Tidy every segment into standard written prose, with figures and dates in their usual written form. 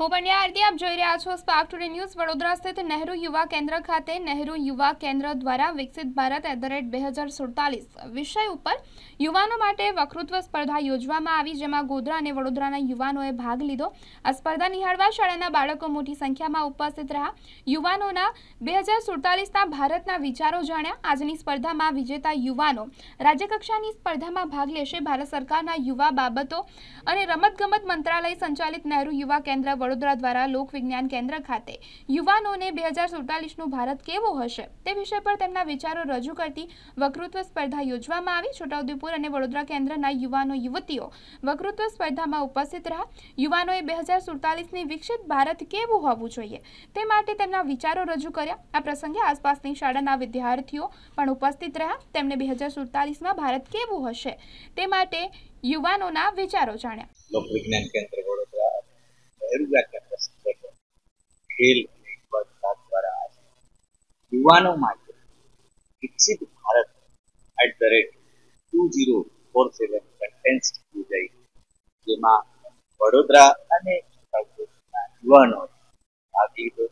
હું પંડ્યા આરતી આપ જોઈ રહ્યા છો સ્પાર્ક ટુડે ન્યૂઝ વડોદરા સ્થિત નહેરુ યુવા કેન્દ્ર ખાતે નહેરુ યુવા કેન્દ્ર દ્વારા વિકસિત ભારત @2047 વિષય ઉપર યુવાનો માટે વક્તૃત્વ સ્પર્ધા યોજવામાં આવી, જેમાં ગોધરા અને વડોદરાના યુવાનોએ ભાગ લીધો। આ સ્પર્ધા નિહાળવા શાળાના બાળકો મોટી સંખ્યામાં ઉપસ્થિત રહ્યા। યુવાનોના 2047ના ભારતના વિચારો જાણ્યા। આજની સ્પર્ધામાં વિજેતા યુવાનો રાજ્યકક્ષાની સ્પર્ધામાં ભાગ લેશે। ભારત સરકારના યુવા બાબતો અને રમતગમત મંત્રાલય સંચાલિત નહેરુ યુવા કેન્દ્ર વડોદરા દ્વારા લોક વિજ્ઞાન કેન્દ્ર ખાતે યુવાનોને 2047નું ભારત કેવું હશે તે વિષય પર તેમના વિચારો રજૂ કરતી વક્તૃત્વ સ્પર્ધા યોજવામાં આવી। છોટાઉદેપુર અને વડોદરા કેન્દ્રના યુવાનો યુવતીઓ વક્તૃત્વ સ્પર્ધામાં ઉપસ્થિત રહ્યા। યુવાનોએ 2047ની વિકસિત ભારત કેવું હોવું જોઈએ તે માટે તેમના વિચારો રજૂ કર્યા। આ પ્રસંગે આસપાસની શાળાના વિદ્યાર્થીઓ પણ ઉપસ્થિત રહ્યા। તેમણે 2047માં ભારત કેવું હશે તે માટે યુવાનોના વિચારો જાણ્યા। લોક વિજ્ઞાન કેન્દ્ર વડોદરા નહેરુ યુવા કેન્દ્ર સંગઠન ખેલ અને યુવા વિભાગ દ્વારા આજે યુવાનો માટે વિકસિત ભારત @2047 કન્ટેસ્ટ યોજાઈ, જેમાં વડોદરા અને છોટાઉદેપુરના યુવાનોએ ભાગ લીધો।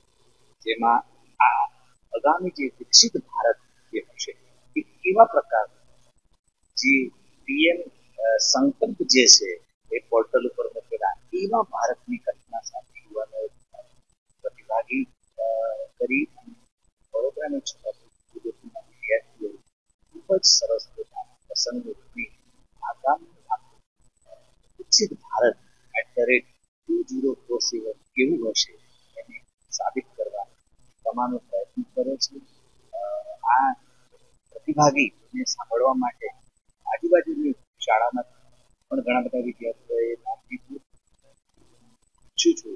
જેમાં આ આગામી જે વિકસિત ભારત જે હશે એ કેવા પ્રકારનું જે પીએમ સંકલ્પ જે છે એ પોર્ટલ ઉપર મૂકેલા એવા ભારતની કલ્પના સાથે યુવાનોએ પ્રતિભાગી કરી વડોદરા અને છોટાઉદેપુરના વિદ્યાર્થીઓ ખૂબ જ સરસ પોતાના પ્રસંગોની આગામી વિકસિત ભારત @2047 કેવું હશે એને સાબિત કરવા તમામ પ્રયત્ન કરે છે। આ પ્રતિભાગીને સાંભળવા માટે આજુબાજુની શાળાના પણ ઘણા બધા વિદ્યાર્થીઓએ ભાગ લીધો। ઈચ્છું છું